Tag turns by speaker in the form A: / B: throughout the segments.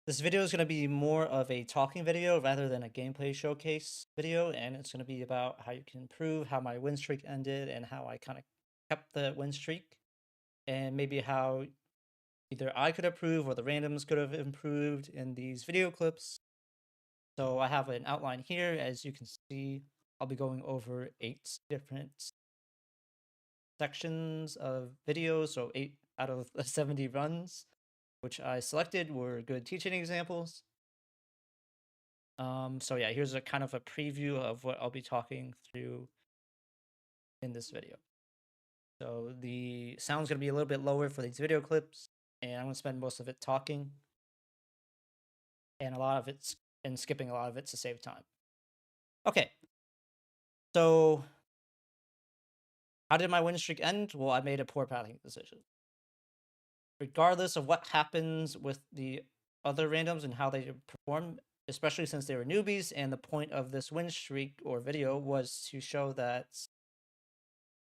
A: This video is going to be more of a talking video rather than a gameplay showcase video, and it's going to be about how you can improve, how my win streak ended, and how I kind of kept the win streak, and maybe how either I could improve or the randoms could have improved in these video clips. So I have an outline here. As you can see, I'll be going over 8 different sections of videos, so 8 out of the 70 runs, which I selected were good teaching examples. So yeah, here's a kind of a preview of what I'll be talking through in this video. So the sound's gonna be a little bit lower for these video clips, and I'm gonna spend most of it talking, and skipping a lot of it to save time. Okay, so how did my win streak end? Well, I made a poor pathing decision. Regardless of what happens with the other randoms and how they perform, especially since they were newbies, and the point of this win streak or video was to show that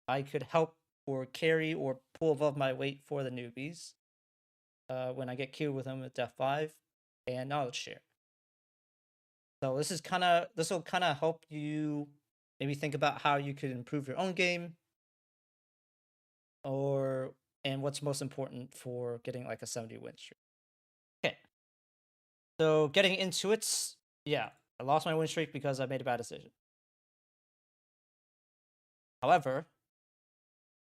A: I could help or carry or pull above my weight for the newbies when I get queued with them at Def 5 and knowledge share. So this will kind of help you maybe think about how you could improve your own game, and what's most important for getting like a 70 win streak. Okay, so getting into it, yeah, I lost my win streak because I made a bad decision. However,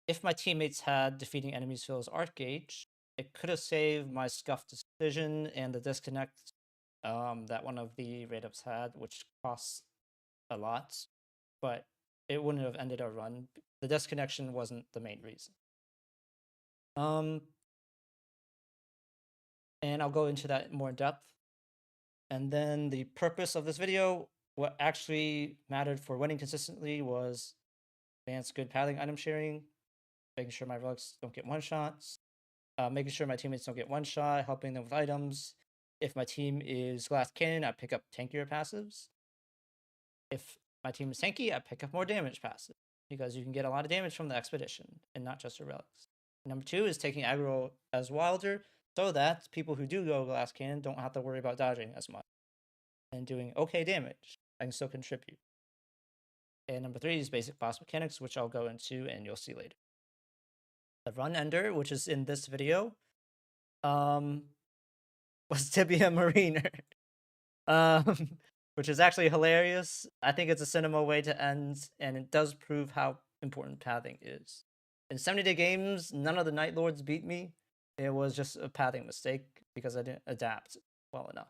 A: if my teammates had defeating enemies Phil's art gauge, it could have saved my scuffed decision and the disconnect that one of the randoms had, which costs a lot, but it wouldn't have ended our run. The disconnection wasn't the main reason. And I'll go into that more in depth. And then the purpose of this video, what actually mattered for winning consistently was advanced good pathing item sharing, making sure my relics don't get one-shots, making sure my teammates don't get one-shot, helping them with items. If my team is glass cannon, I pick up tankier passives. If my team is tanky, I pick up more damage passive, because you can get a lot of damage from the expedition and not just your relics. Number 2 is taking aggro as Wylder, so that people who do go glass cannon don't have to worry about dodging as much and doing okay damage. I can still contribute. And number 3 is basic boss mechanics, which I'll go into and you'll see later. The run ender, which is in this video, was Tibia Mariner, which is actually hilarious. I think it's a cinema way to end, and it does prove how important pathing is. In 70-day games, none of the Night Lords beat me. It was just a pathing mistake because I didn't adapt well enough.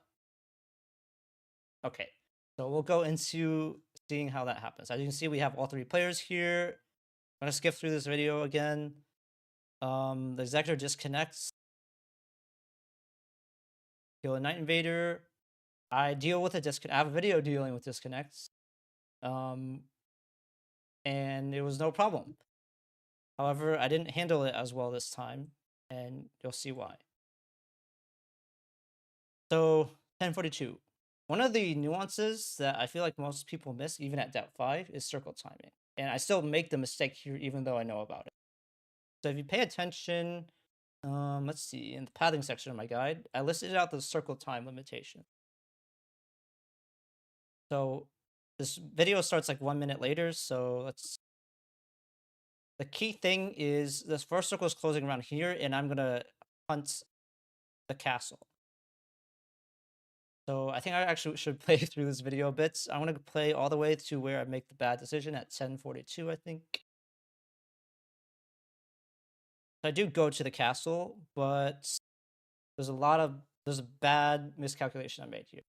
A: Okay, so we'll go into seeing how that happens. As you can see, we have all 3 players here. I'm gonna skip through this video again. The Executor disconnects. Kill a Night Invader. I deal with a disconnect. I have a video dealing with disconnects. And it was no problem. However, I didn't handle it as well this time, and you'll see why. So, 1042. One of the nuances that I feel like most people miss, even at depth 5, is circle timing. And I still make the mistake here, even though I know about it. So if you pay attention, let's see, in the pathing section of my guide, I listed out the circle time limitation. So this video starts like 1 minute later, so the key thing is this first circle is closing around here, and I'm gonna hunt the castle. So I think I actually should play through this video a bit. I want to play all the way to where I make the bad decision at 1042, I think. I do go to the castle, but there's a bad miscalculation I made here.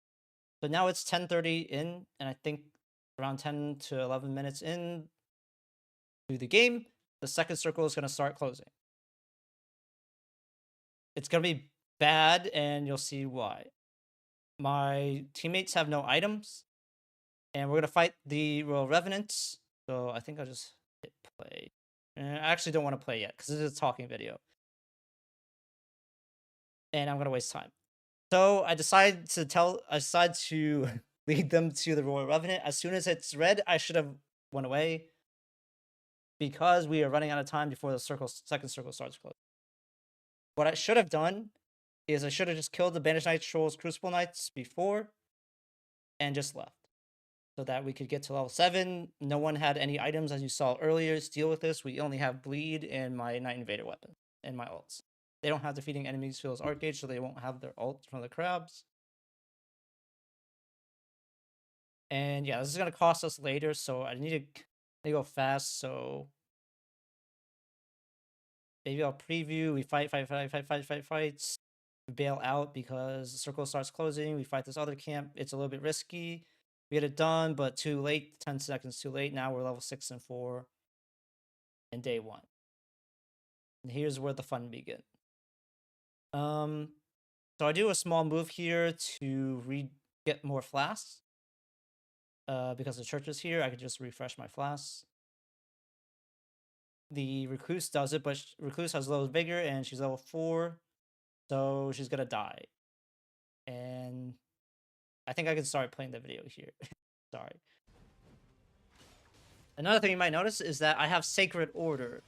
A: So now it's 10:30 in, and I think around 10 to 11 minutes in to the game, the second circle is going to start closing. It's going to be bad, and you'll see why. My teammates have no items, and we're going to fight the Royal Revenants. So I think I'll just hit play. And I actually don't want to play yet because this is a talking video. And I'm going to waste time. So I decide to lead them to the Royal Revenant. As soon as it's red, I should have went away, because we are running out of time before the second circle starts closing. What I should have done is I should have just killed the Banished Knights, Trolls, Crucible Knights before and just left. So that we could get to level 7. No one had any items, as you saw earlier, to deal with this. We only have Bleed and my Night Invader weapon and my ults. They don't have defeating enemies Feels Arcade, so they won't have their ult from the crabs. And yeah, this is going to cost us later, so I need to go fast, so maybe I'll preview. We fight, fights. We bail out because the circle starts closing. We fight this other camp. It's a little bit risky. We get it done, but too late. 10 seconds too late. Now we're level 6 and 4 in day 1. And here's where the fun begins. So I do a small move here to get more flasks. Because the church is here, I could just refresh my flasks. The Recluse does it, but Recluse has low Vigor and she's level 4. So she's gonna die. And I think I can start playing the video here. Sorry. Another thing you might notice is that I have Sacred Order.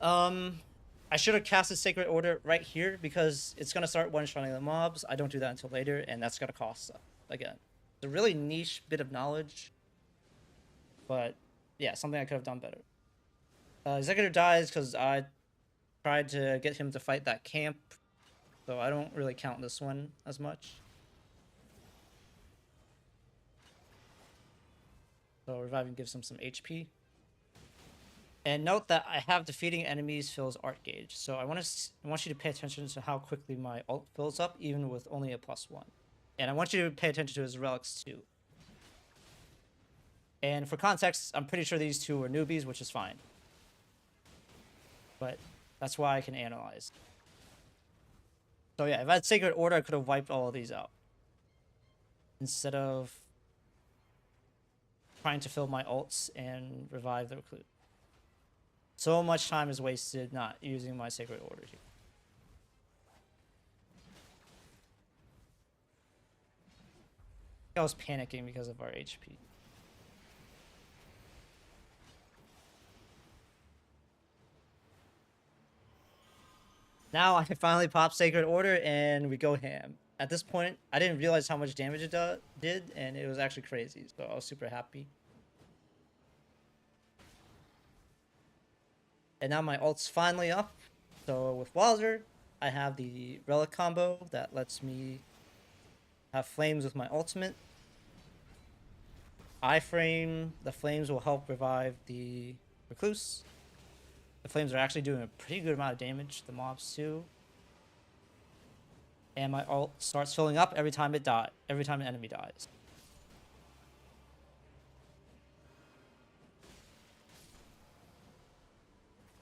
A: I should have casted Sacred Order right here because it's gonna start one-shotting the mobs. I don't do that until later, and that's gonna cost stuff again. It's a really niche bit of knowledge, but yeah, something I could have done better. Executor dies because I tried to get him to fight that camp, so I don't really count this one as much. So reviving gives him some HP. And note that I have defeating enemies fills art gauge, so I want you to pay attention to how quickly my ult fills up, even with only a +1. And I want you to pay attention to his relics too. And for context, I'm pretty sure these two are newbies, which is fine. But that's why I can analyze. So yeah, if I had Sacred Order, I could have wiped all of these out. Instead of trying to fill my ults and revive the Recluse. So much time is wasted not using my Sacred Order here. I was panicking because of our HP. Now I finally pop Sacred Order and we go ham. At this point, I didn't realize how much damage it did, and it was actually crazy, so I was super happy. And now my ult's finally up. So with Wylder, I have the Relic combo that lets me have flames with my ultimate. Iframe, the flames will help revive the Recluse. The flames are actually doing a pretty good amount of damage to the mobs too. And my ult starts filling up every time every time an enemy dies.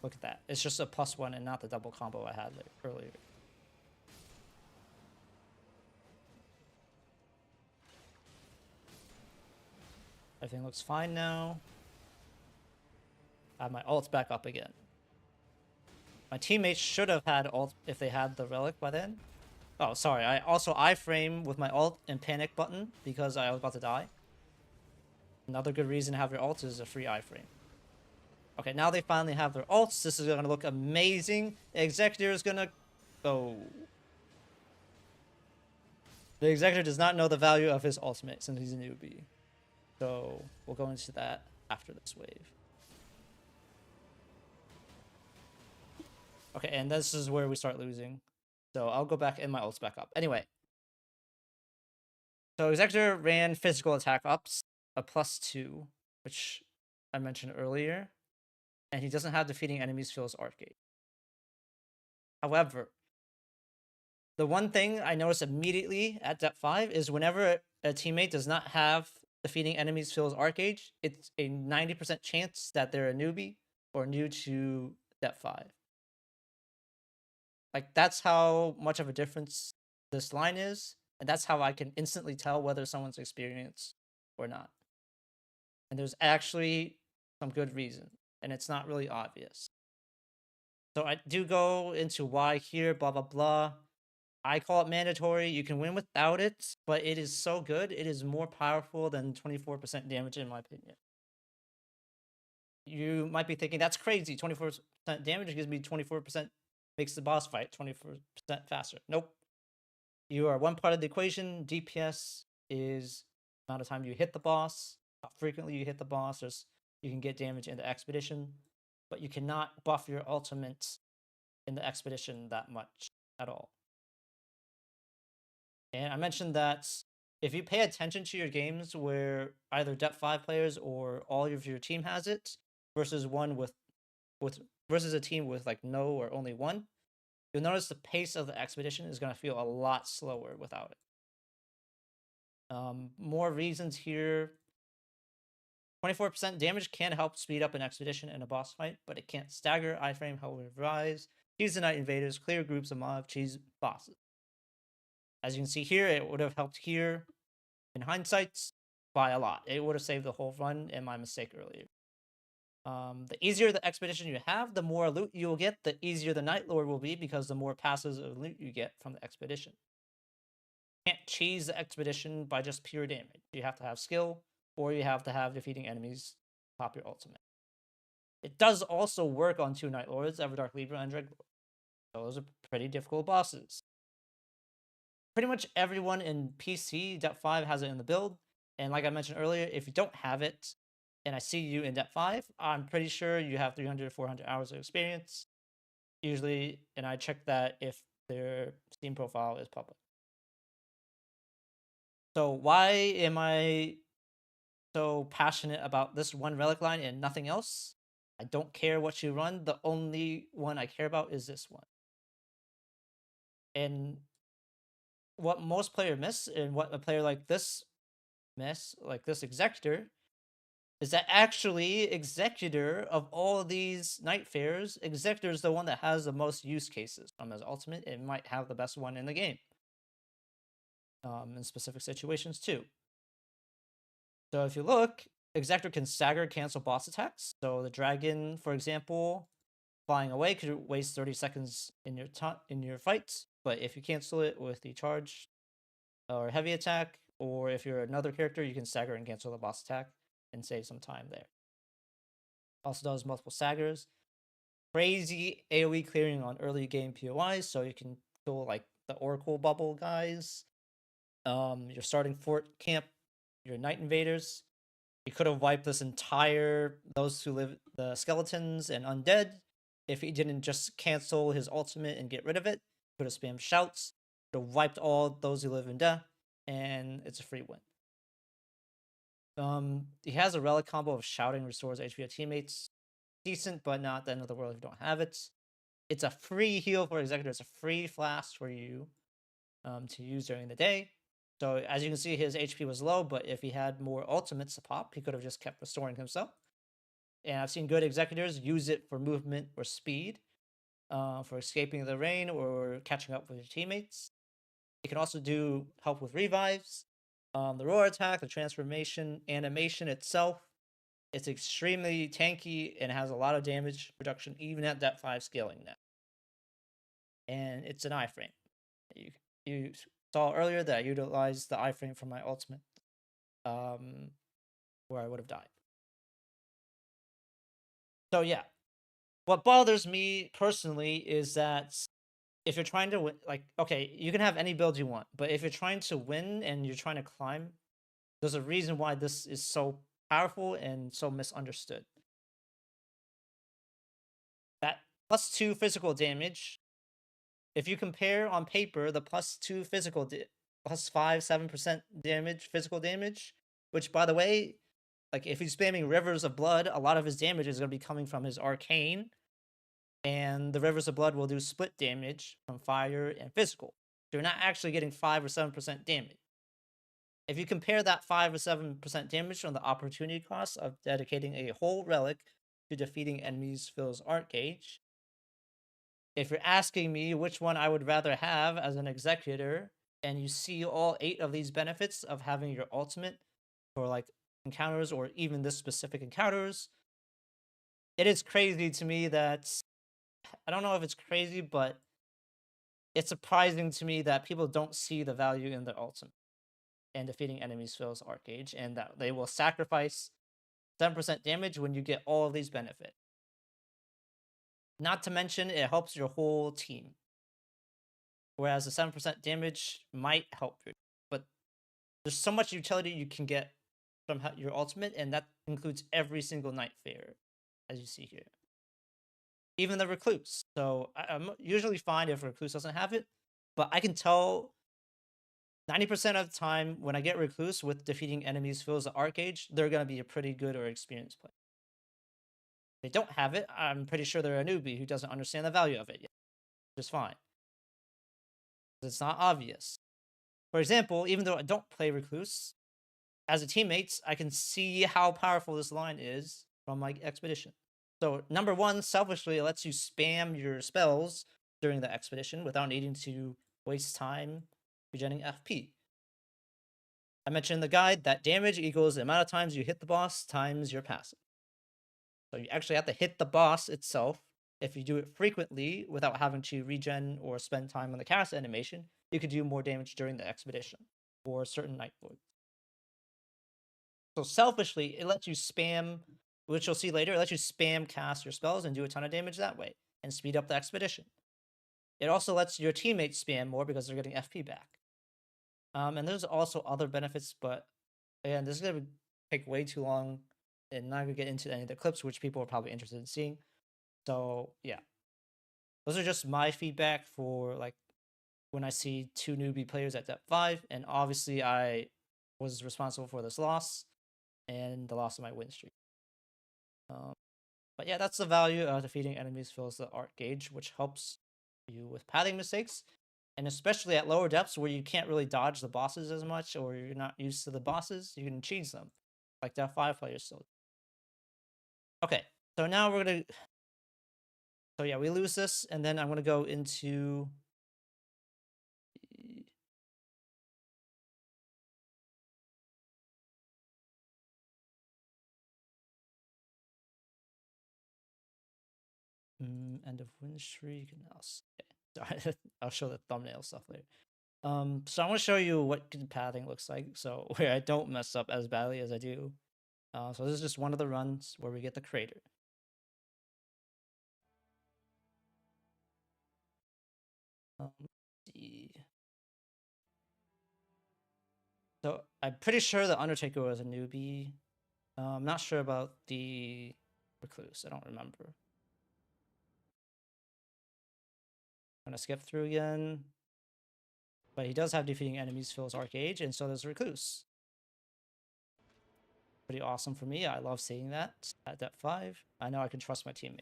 A: Look at that. It's just a +1 and not the double combo I had earlier. Everything looks fine now. I have my ults back up again. My teammates should have had ult if they had the relic by then. Oh, sorry. I also iframe with my ult and panic button because I was about to die. Another good reason to have your ult is a free iframe. Okay, now they finally have their ults. This is going to look amazing. The Executor is going to go. The Executor does not know the value of his ultimate since he's a newbie. So we'll go into that after this wave. Okay, and this is where we start losing. So I'll go back and my ult's back up. Anyway. So Executor ran physical attack ups, a +2, which I mentioned earlier. And he doesn't have defeating enemies fills Arcade. However, the one thing I noticed immediately at depth 5 is whenever a teammate does not have defeating enemies fills Arcade, it's a 90% chance that they're a newbie or new to depth 5. Like, that's how much of a difference this line is, and that's how I can instantly tell whether someone's experienced or not. And there's actually some good reason, and it's not really obvious. So I do go into why here, blah, blah, blah. I call it mandatory. You can win without it, but it is so good. It is more powerful than 24% damage, in my opinion. You might be thinking, that's crazy. 24% damage gives me 24% makes the boss fight 24% faster. Nope. You are one part of the equation. DPS is the amount of time you hit the boss, how frequently you hit the boss. You can get damage in the expedition, but you cannot buff your ultimate in the expedition that much at all. And I mentioned that if you pay attention to your games where either depth 5 players or all of your team has it versus one with versus a team with like no or only one, you'll notice the pace of the expedition is going to feel a lot slower without it. More reasons here. 24% damage can help speed up an expedition in a boss fight, but it can't stagger iframe, however, rise, cheese the Night Invaders, clear groups of mob, cheese bosses. As you can see here, it would have helped here in hindsight by a lot. It would have saved the whole run and my mistake earlier. The easier the expedition you have, the more loot you will get, the easier the Night Lord will be because the more passes of loot you get from the expedition. You can't cheese the expedition by just pure damage. You have to have skill, or you have to have defeating enemies pop your ultimate. It does also work on 2 Night Lords, Everdark, Libra, and Dreadlord. Those are pretty difficult bosses. Pretty much everyone in PC Depth 5 has it in the build, and like I mentioned earlier, if you don't have it, and I see you in Depth 5, I'm pretty sure you have 300 or 400 hours of experience, usually, and I check that if their Steam profile is public. So why am I so passionate about this one relic line and nothing else? I don't care what you run, the only one I care about is this one. And what most players miss, and what a player like this miss, like this Executor, is that actually Executor of all these Nightfarers, Executor is the one that has the most use cases from his ultimate. It might have the best one in the game. In specific situations too. So if you look, Executor can stagger cancel boss attacks. So the dragon, for example, flying away could waste 30 seconds in your fight, but if you cancel it with the charge or heavy attack, or if you're another character, you can stagger and cancel the boss attack and save some time there. Also does multiple staggers. Crazy AoE clearing on early game POIs, so you can kill like the Oracle bubble guys. Your starting fort camp, your Night Invaders. You could have wiped those who live, the skeletons and undead, if he didn't just cancel his ultimate and get rid of it. Could have spammed shouts, could have wiped all those who live in death, and it's a free win. He has a relic combo of shouting restores HP to teammates. Decent, but not the end of the world if you don't have it. It's a free heal for Executor. It's a free flask for you to use during the day. So as you can see, his HP was low, but if he had more ultimates to pop, he could have just kept restoring himself. And I've seen good Executors use it for movement or speed, for escaping the rain or catching up with your teammates. It can also help with revives. The roar attack, the transformation animation itself, it's extremely tanky and has a lot of damage reduction even at that 5 scaling now. And it's an iframe. You saw earlier that I utilized the iframe for my ultimate, where I would have died. So yeah, what bothers me personally is that if you're trying to win, like, okay, you can have any build you want, but if you're trying to win and you're trying to climb, there's a reason why this is so powerful and so misunderstood. That +2 physical damage, if you compare on paper the +2 physical, +5-7% damage, physical damage, which by the way, like if he's spamming Rivers of Blood, a lot of his damage is going to be coming from his arcane, and the Rivers of Blood will do split damage from fire and physical. So you're not actually getting 5 or 7% damage. If you compare that 5 or 7% damage from the opportunity cost of dedicating a whole relic to defeating enemies Phil's art gauge, if you're asking me which one I would rather have as an Executor, and you see all 8 of these benefits of having your ultimate for like encounters or even this specific encounters, it is crazy to me that, I don't know if it's crazy, but it's surprising to me that people don't see the value in their ultimate and defeating enemies Phil's art gauge, and that they will sacrifice 7% damage when you get all of these benefits. Not to mention, it helps your whole team. Whereas the 7% damage might help you. But there's so much utility you can get from your ultimate, and that includes every single Nightfarer, as you see here. Even the Recluse. So I'm usually fine if Recluse doesn't have it, but I can tell 90% of the time when I get Recluse with defeating enemies fills the Arcgauge, they're going to be a pretty good or experienced player. If they don't have it, I'm pretty sure they're a newbie who doesn't understand the value of it yet. Just fine. It's not obvious. For example, even though I don't play Recluse, as a teammate, I can see how powerful this line is from my expedition. So, number one, selfishly, it lets you spam your spells during the expedition without needing to waste time regenerating FP. I mentioned in the guide that damage equals the amount of times you hit the boss times your passive. So you actually have to hit the boss itself. If you do it frequently without having to regen or spend time on the cast animation, you could do more damage during the expedition for certain Night Lords. So selfishly, it lets you spam, which you'll see later, it lets you spam cast your spells and do a ton of damage that way and speed up the expedition. It also lets your teammates spam more because they're getting FP back. And there's also other benefits, but again, this is going to take way too long and not going to get into any of the clips, which people are probably interested in seeing. So, yeah. Those are just my feedback for, like, when I see two newbie players at depth 5, and obviously I was responsible for this loss and the loss of my win streak. But yeah, that's the value of defeating enemies fills the Arcgauge, which helps you with pathing mistakes, and especially at lower depths where you can't really dodge the bosses as much, or you're not used to the bosses, you can cheese them, like depth 5 players still. Okay, so now we're gonna. So yeah, we lose this, and then I'm gonna go into. End of win streak, and okay. I'll show the thumbnail stuff later. So I want to show you what good pathing looks like, so where I don't mess up as badly as I do. So this is just one of the runs where we get the crater. Let's see. So I'm pretty sure the Undertaker was a newbie. I'm not sure about the Recluse. I don't remember. I'm gonna skip through again. But he does have defeating enemies fills Arcgauge, and so does Recluse. Pretty awesome for me. I love seeing that at depth 5. I know I can trust my teammate.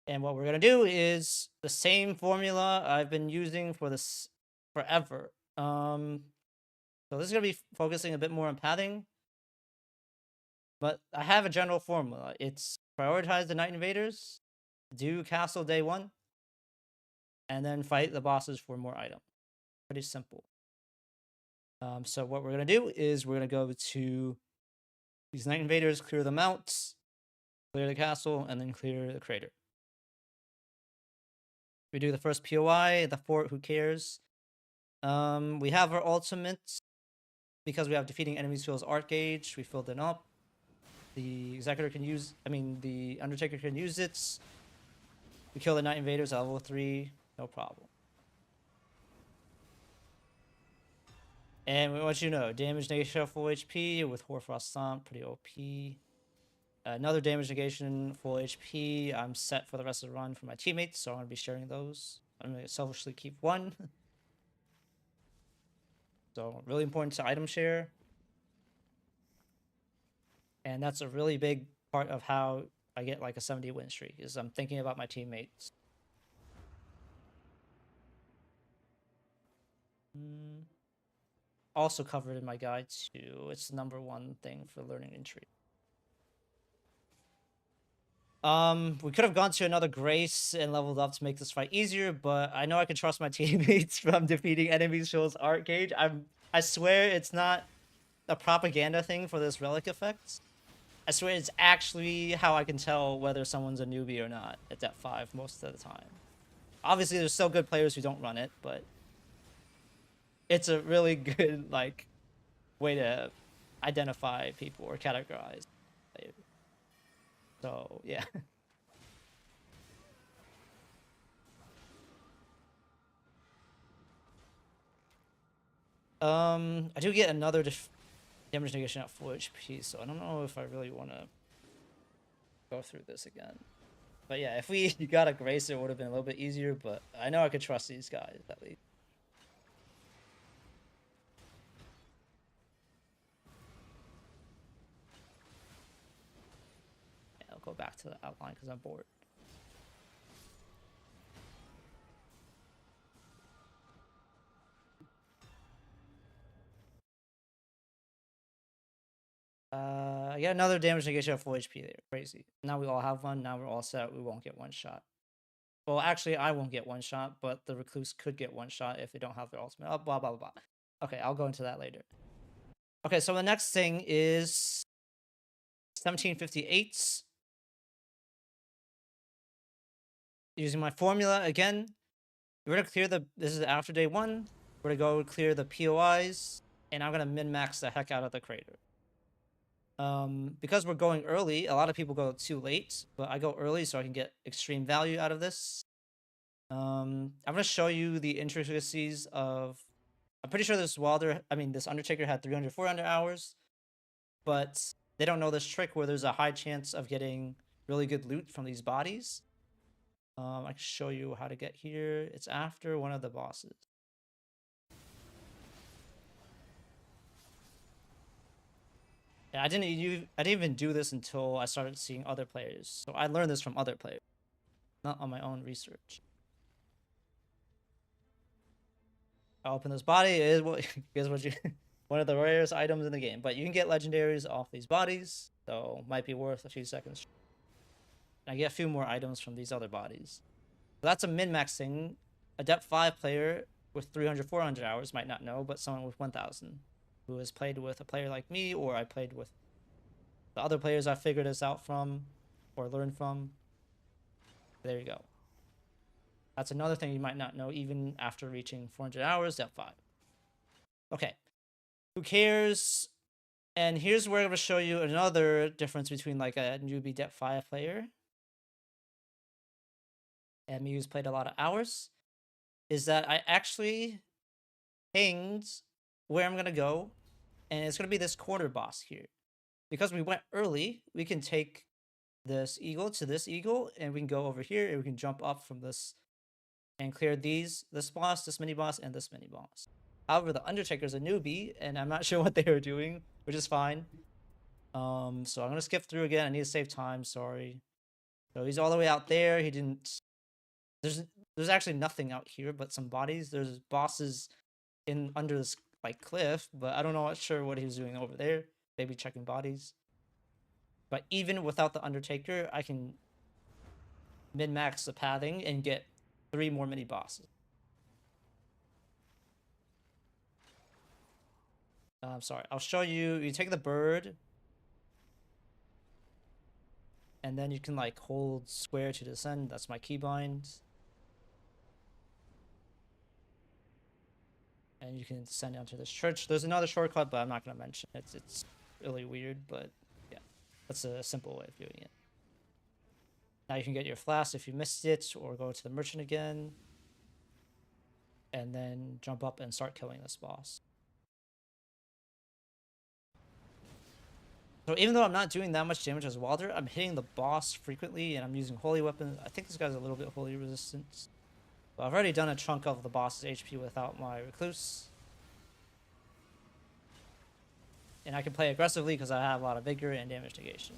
A: And what we're going to do is the same formula I've been using for this forever. So this is going to be focusing a bit more on pathing. But I have a general formula. It's prioritize the Night Invaders, do Castle Day 1, and then fight the bosses for more items. Pretty simple. So what we're going to do is we're going to go to these Night Invaders, clear them out, clear the castle, and then clear the crater. We do the first POI, the fort, who cares? We have our ultimates. Because we have defeating enemies fills Arcgauge, we filled it up. The Executor can use, the Undertaker can use it. We kill the Night Invaders at level 3, no problem. And we want you to know, Damage Negation full HP with Hoarfrost Stomp, pretty OP. Another Damage Negation full HP. I'm set for the rest of the run for my teammates, so I'm going to be sharing those. I'm going to selfishly keep one. So, really important to item share. And that's a really big part of how I get like a 70 win streak, is I'm thinking about my teammates. Also covered in my guide too. It's the #1 thing for learning entry. We could have gone to another Grace and leveled up to make this fight easier, but I know I can trust my teammates from defeating enemies shows Arcgauge. I swear it's not a propaganda thing for this Relic effect. I swear it's actually how I can tell whether someone's a newbie or not at depth 5 most of the time. Obviously, there's still good players who don't run it, but it's a really good, like, way to identify people or categorize players. So, yeah. I do get another damage negation at full HP, so I don't know if I really want to go through this again. But yeah, if we got a Grace, it would have been a little bit easier, but I know I could trust these guys at least. Yeah, I'll go back to the outline because I'm bored. I get another damage negation at full HP there. Crazy. Now we all have one. Now we're all set. We won't get one shot. Well, actually, I won't get one shot, but the Recluse could get one shot if they don't have their ultimate. Oh, blah, blah, blah. Okay, I'll go into that later. Okay, so the next thing is 1758. Using my formula again, we're going to clear this is after day 1. We're going to go clear the POIs, and I'm going to min-max the heck out of the crater. Because we're going early, a lot of people go too late, but I go early so I can get extreme value out of this. I'm going to show you the intricacies of... I'm pretty sure this Undertaker had 300, 400 hours, but they don't know this trick where there's a high chance of getting really good loot from these bodies. I can show you how to get here. It's after one of the bosses. Yeah, I didn't even do this until I started seeing other players. So I learned this from other players, not on my own research. I open this body. It is what one of the rarest items in the game, but you can get legendaries off these bodies, so might be worth a few seconds. I get a few more items from these other bodies. So that's a min-max thing. A depth 5 player with 300, 400 hours might not know, but someone with 1,000 who has played with a player like me, or I played with the other players I figured this out from or learned from. There you go. That's another thing you might not know even after reaching 400 hours, depth 5. Okay. Who cares? And here's where I'm going to show you another difference between like a newbie depth 5 player and me who's played a lot of hours, is that I actually pinged where I'm going to go, and it's going to be this quarter boss here. Because we went early, we can take this eagle to this eagle, and we can go over here, and we can jump up from this and clear this boss, this mini boss, and this mini boss. However, the Undertaker's a newbie, and I'm not sure what they were doing, which is fine. So I'm going to skip through again. I need to save time, sorry. So he's all the way out there. He didn't... There's actually nothing out here but some bodies. There's bosses under this like cliff, but I don't know sure what he was doing over there. Maybe checking bodies. But even without the Undertaker, I can min-max the pathing and get 3 more mini bosses. Sorry, I'll show you. You take the bird, and then you can like hold square to descend. That's my keybind. And you can descend down to this church. There's another shortcut, but I'm not going to mention it. It's really weird, but yeah, that's a simple way of doing it. Now you can get your flask if you missed it, or go to the merchant again, and then jump up and start killing this boss. So even though I'm not doing that much damage as Wylder, I'm hitting the boss frequently, and I'm using holy weapons. I think this guy's a little bit holy resistance. But I've already done a chunk of the boss's HP without my Recluse. And I can play aggressively because I have a lot of Vigor and Damage Negation.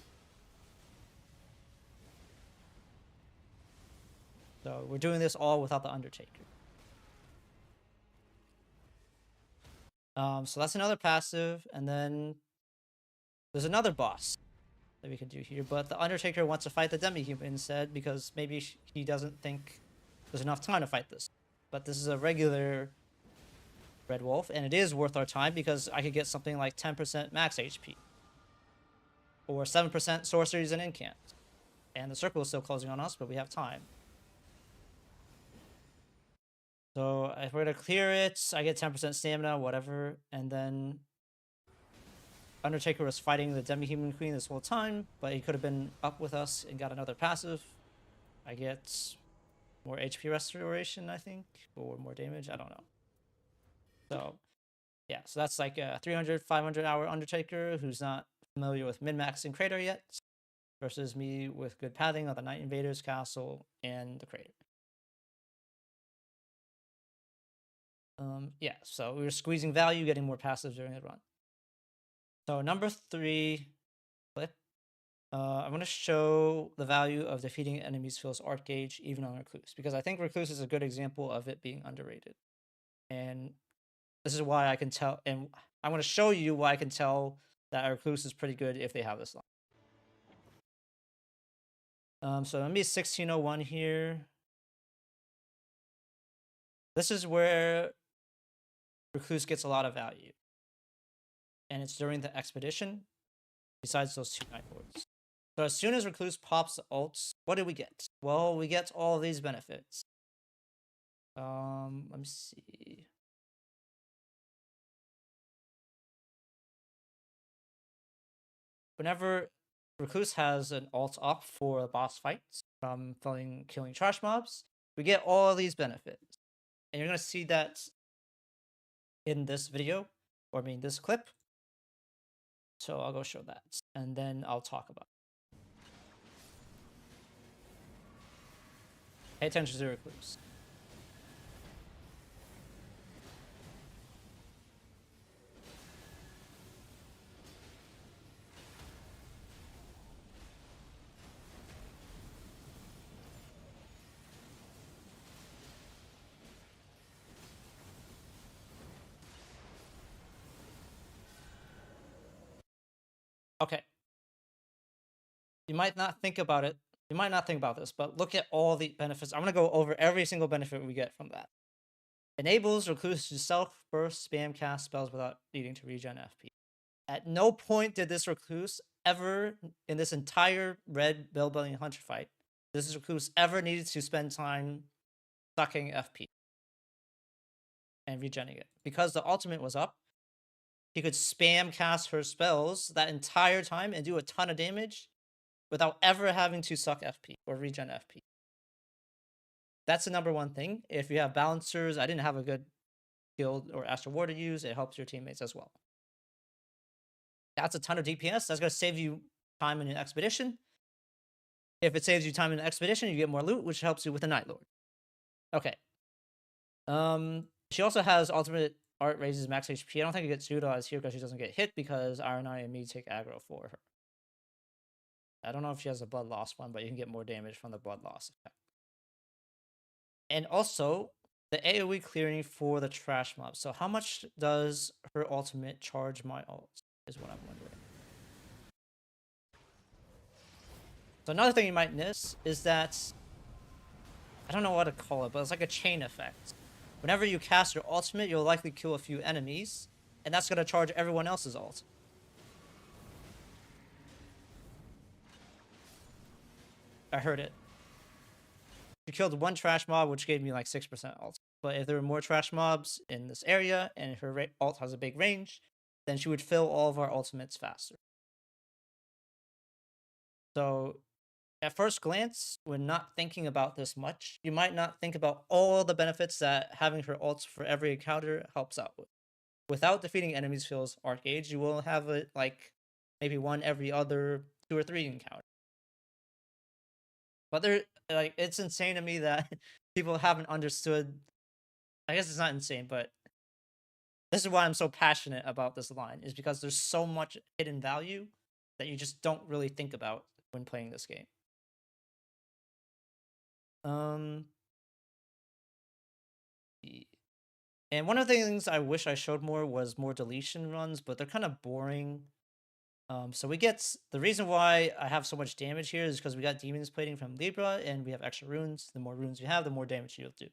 A: So we're doing this all without the Undertaker. So that's another passive, and then there's another boss that we can do here, but the Undertaker wants to fight the Demi-Human instead because maybe he doesn't think there's enough time to fight this. But this is a regular Red Wolf, and it is worth our time because I could get something like 10% max HP. Or 7% sorceries and incants. And the circle is still closing on us, but we have time. So if we're going to clear it, I get 10% stamina, whatever, and then Undertaker was fighting the Demi-Human Queen this whole time, but he could have been up with us and got another passive. I get more HP restoration, I think, or more damage, I don't know. So Yeah, so that's like a 300, 500 hour Undertaker who's not familiar with min-maxing Crater yet, versus me with good pathing on the Night Invaders, Castle, and the Crater. Yeah, so we were squeezing value, getting more passives during the run. So number 3 clip, I'm going to show the value of defeating enemies Phil's Art Gauge even on Recluse, because I think Recluse is a good example of it being underrated. And this is why I can tell, and I'm going to show you why I can tell that Recluse is pretty good if they have this line. So let me 1601 here. This is where Recluse gets a lot of value. And it's during the expedition, besides those 2 Night Lords. So as soon as Recluse pops the ults, what do we get? Well, we get all these benefits. Let me see. Whenever Recluse has an ult up for the boss fights from killing trash mobs, we get all these benefits. And you're going to see that in this video, or I mean this clip. So I'll go show that, and then I'll talk about it. Pay attention to Recluse. Okay. You might not think about it. You might not think about this, but look at all the benefits. I'm going to go over every single benefit we get from that. Enables Recluse to self-burst spam cast spells without needing to regen FP. At no point did this Recluse ever, in this entire red build building hunter fight, this Recluse ever needed to spend time sucking FP and regenning it. Because the ultimate was up, he could spam cast her spells that entire time and do a ton of damage without ever having to suck FP or regen FP. That's the number one thing. If you have balancers, I didn't have a good guild or Astral War to use, it helps your teammates as well. That's a ton of DPS. That's going to save you time in an expedition. If it saves you time in an expedition, you get more loot, which helps you with the Night Lord. Okay. She also has ultimate art raises max HP. I don't think it gets utilized here because she doesn't get hit because Iron Eye and me take aggro for her. I don't know if she has a blood loss one, but you can get more damage from the blood loss effect. And also, the AoE clearing for the trash mob. So how much does her ultimate charge my ult, is what I'm wondering. So another thing you might miss is that, I don't know what to call it, but it's like a chain effect. Whenever you cast your ultimate, you'll likely kill a few enemies, and that's going to charge everyone else's ult. I heard it. She killed one trash mob, which gave me like 6% ult. But if there were more trash mobs in this area, and her ult has a big range, then she would fill all of our ultimates faster. So at first glance, when not thinking about this much, you might not think about all the benefits that having her ults for every encounter helps out with. Without defeating enemies Phil's Art Gauge, you will have it like maybe one every other 2 or 3 encounter. But it's insane to me that people haven't understood. I guess it's not insane, but this is why I'm so passionate about this line, is because there's so much hidden value that you just don't really think about when playing this game. And one of the things I wish I showed more was more deletion runs, but they're kind of boring. So we get, the reason why I have so much damage here is because we got Demons Plating from Libra, and we have extra runes. The more runes you have, the more damage you'll do.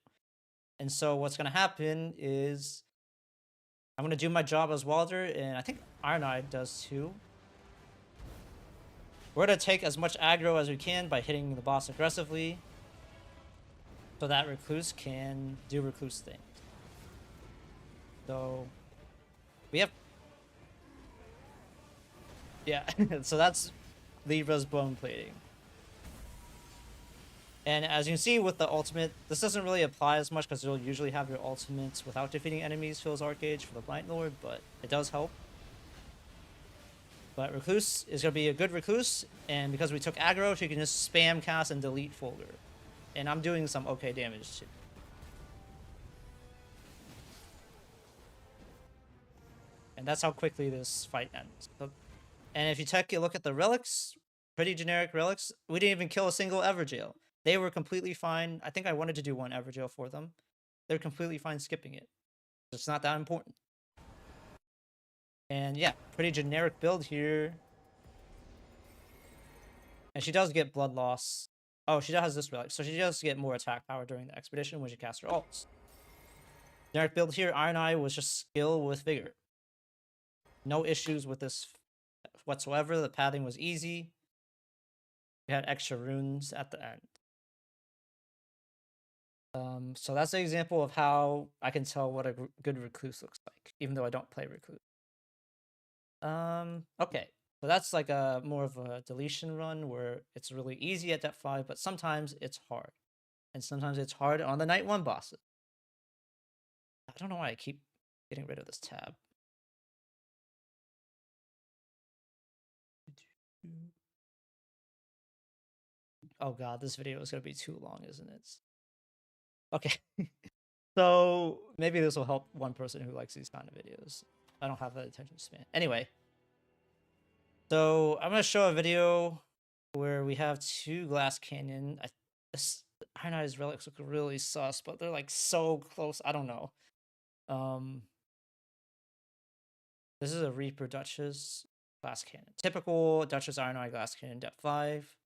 A: And so what's going to happen is I'm going to do my job as Wylder, and I think Iron Eye does too. We're going to take as much aggro as we can by hitting the boss aggressively, so that Recluse can do Recluse things. So we have, yeah, so that's Libra's bone plating. And as you can see with the ultimate, this doesn't really apply as much because you'll usually have your ultimates without defeating enemies fills Arc Gauge for the Blind Lord, but it does help. But Recluse is going to be a good Recluse, and because we took aggro, she can just spam cast and delete Fulghor. And I'm doing some okay damage too. And that's how quickly this fight ends. And if you take a look at the relics, pretty generic relics, we didn't even kill a single Everjail. They were completely fine. I think I wanted to do one Everjail for them. They're completely fine skipping it. It's not that important. And yeah, pretty generic build here. And she does get blood loss. Oh, she has this relic. So she does get more attack power during the expedition when she casts her ults. Generic build here, Iron Eye was just skill with Vigor. No issues with this whatsoever. The pathing was easy. We had extra runes at the end. So that's an example of how I can tell what a good Recluse looks like, even though I don't play Recluse. Okay. So that's like a more of a deletion run where it's really easy at depth 5, but sometimes it's hard. And sometimes it's hard on the night 1 bosses. I don't know why I keep getting rid of this tab. Oh god, this video is going to be too long, isn't it? Okay. So maybe this will help one person who likes these kind of videos. I don't have that attention span. Anyway. So I'm going to show a video where we have 2 Glass Cannon. This Iron Eye's relics look really sus, but they're like so close. I don't know. This is a Reaper Duchess Glass Cannon. Typical Duchess Iron Eye Glass Cannon depth 5.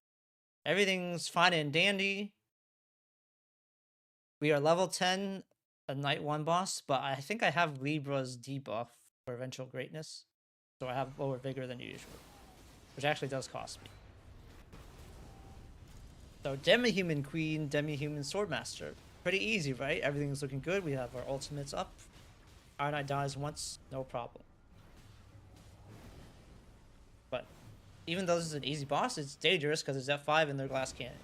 A: Everything's fine and dandy. We are level 10, a night 1 boss, but I think I have Libra's debuff for eventual greatness. So I have lower vigor than usual, which actually does cost me. So Demi-Human Queen, Demi-Human Swordmaster. Pretty easy, right? Everything's looking good. We have our ultimates up. Iron Eye dies once, no problem. But even though this is an easy boss, it's dangerous because it's F5 in their Glass Cannon.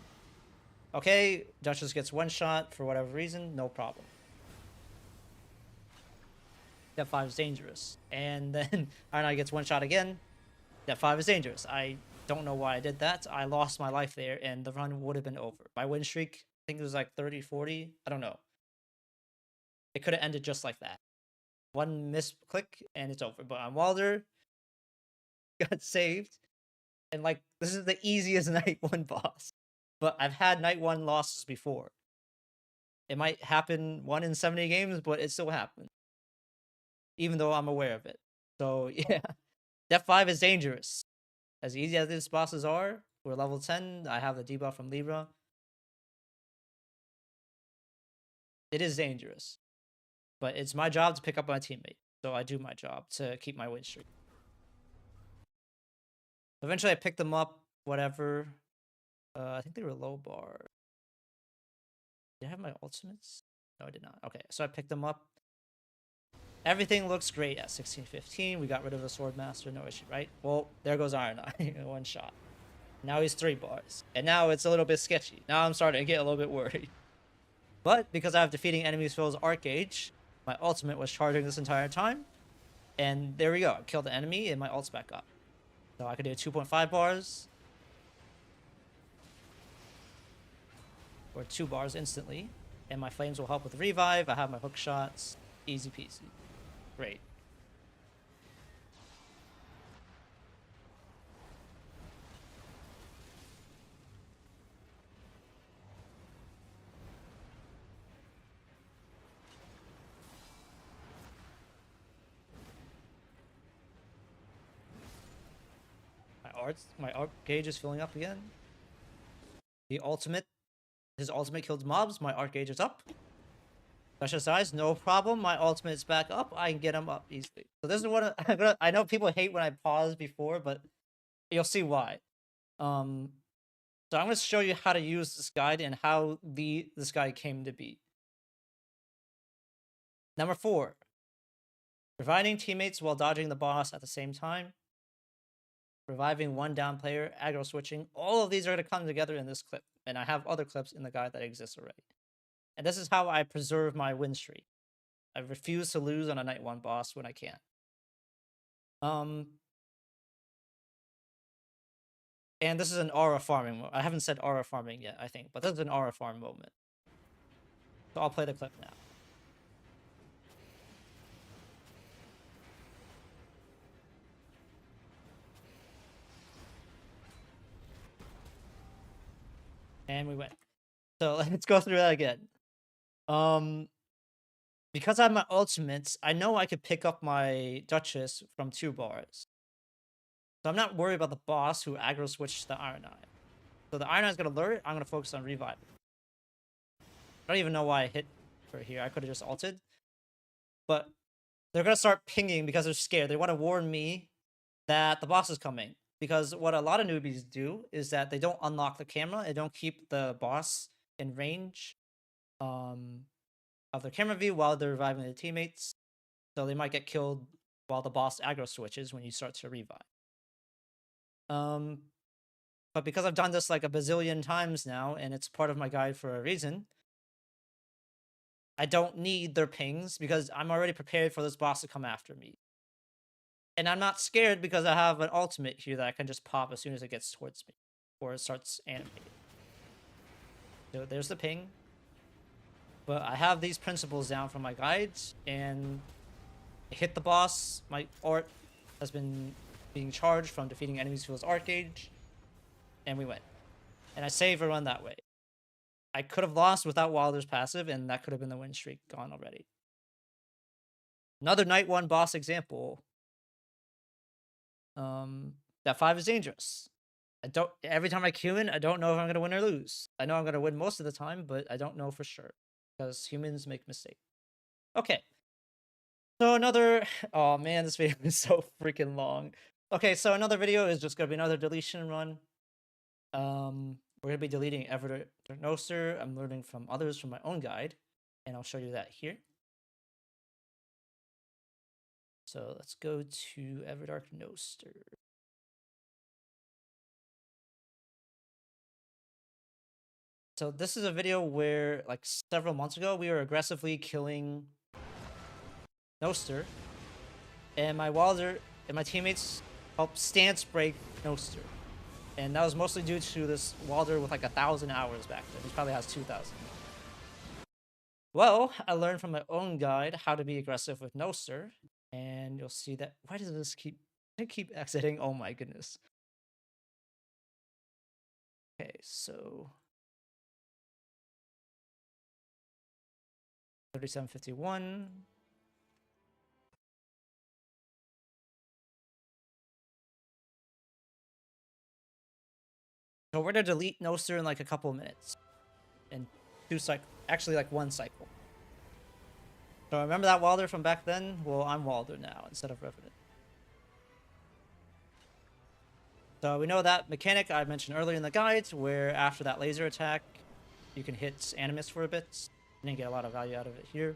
A: Okay, Duchess gets one shot for whatever reason, no problem. Depth 5 is dangerous. And then Iron Eye gets one shot again. Depth 5 is dangerous. I don't know why I did that. I lost my life there, and the run would have been over. My win streak, I think it was like 30, 40. I don't know. It could have ended just like that. One misclick, and it's over. But on Wylder, got saved. And like, this is the easiest night 1 boss. But I've had night 1 losses before. It might happen 1 in 70 games, but it still happens. Even though I'm aware of it. So yeah, depth 5 is dangerous. As easy as these bosses are, we're level 10. I have the debuff from Libra. It is dangerous. But it's my job to pick up my teammate. So I do my job to keep my win streak. Eventually I picked them up, whatever. I think they were low bar. Did I have my ultimates? No, I did not. Okay, so I picked them up. Everything looks great at 16-15. We got rid of the Swordmaster, no issue, right? Well, there goes Iron Eye, 1 shot. Now he's 3 bars. And now it's a little bit sketchy. Now I'm starting to get a little bit worried. But because I have defeating enemies fills Arc Gauge, my ultimate was charging this entire time. And there we go. I killed the enemy and my ult's back up. So I could do 2.5 bars. Or 2 bars instantly. And my flames will help with revive. I have my hook shots. Easy peasy. Great. My art gauge is filling up again. The ultimate, his ultimate killed mobs. My art gauge is up. Special size, no problem. My ultimate is back up. I can get him up easily. So this is what I'm gonna. I know people hate when I pause before, but you'll see why. So I'm gonna show you how to use this guide and how this guide came to be. Number 4, providing teammates while dodging the boss at the same time. Reviving 1 down player, aggro switching. All of these are gonna come together in this clip. and I have other clips in the guide that exist already. And this is how I preserve my win streak. I refuse to lose on a Night 1 boss when I can. And this is an aura farming mode. I haven't said aura farming yet, I think, but this is an aura farm moment. So I'll play the clip now. And we win. So let's go through that again. Because I have my ultimates, I know I could pick up my Duchess from 2 bars. So I'm not worried about the boss who aggro switched the Iron Eye. So the Iron Eye's gonna lure it, I'm gonna focus on revive. I don't even know why I hit for here. I could have just ulted. But they're gonna start pinging because they're scared. They want to warn me that the boss is coming. Because what a lot of newbies do is that they don't unlock the camera. They don't keep the boss in range of their camera view while they're reviving their teammates. So they might get killed while the boss aggro switches when you start to revive. But because I've done this like a bazillion times now, and it's part of my guide for a reason, I don't need their pings because I'm already prepared for this boss to come after me. And I'm not scared because I have an ultimate here that I can just pop as soon as it gets towards me. Or it starts animating. So there's the ping. But I have these principles down from my guides, and I hit the boss. My art has been being charged from defeating enemies with his art gauge, and we win. And I save a run that way. I could have lost without Wylder's passive, and that could have been the win streak gone already. Another Night 1 boss example. That 5 is dangerous. Every time I queue in, I don't know if I'm gonna win or lose. I know I'm gonna win most of the time, but I don't know for sure. Because humans make mistakes. Okay. So another... Oh man, this video is so freaking long. Okay, so another video is just gonna be another deletion run. We're gonna be deleting Everdark Noster. I'm learning from others from my own guide. And I'll show you that here. So let's go to Everdark Noster. So this is a video where, like, several months ago, we were aggressively killing Noster. And my Wylder and my teammates helped stance break Noster. And that was mostly due to this Wylder with like 1,000 hours back then. He probably has 2,000. Well, I learned from my own guide how to be aggressive with Noster. And you'll see that... Why does this keep exiting? Oh my goodness. Okay, so... 3751. So we're gonna delete Noster in like a couple of minutes. In 2 cycles. Actually, like 1 cycle. So remember that Wylder from back then? Well, I'm Wylder now instead of Revenant. So we know that mechanic I mentioned earlier in the guides, where after that laser attack, you can hit Animus for a bit. Didn't get a lot of value out of it here.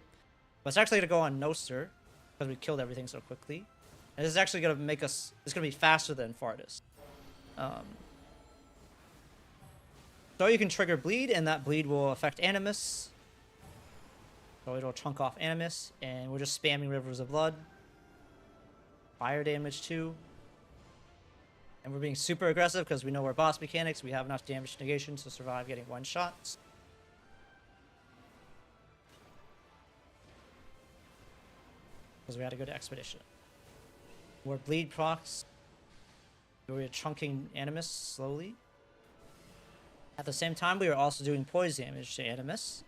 A: But it's actually going to go on Noster, because we killed everything so quickly. And this is actually going to make us... It's going to be faster than Farthest. So you can trigger Bleed, and that Bleed will affect Animus. So it'll chunk off Animus, and we're just spamming Rivers of Blood. Fire damage too. And we're being super aggressive because we know we're boss mechanics. We have enough damage negation to survive getting 1 shots. Because we had to go to Expedition. More Bleed procs. We're chunking Animus slowly. At the same time, we are also doing poise damage to Animus.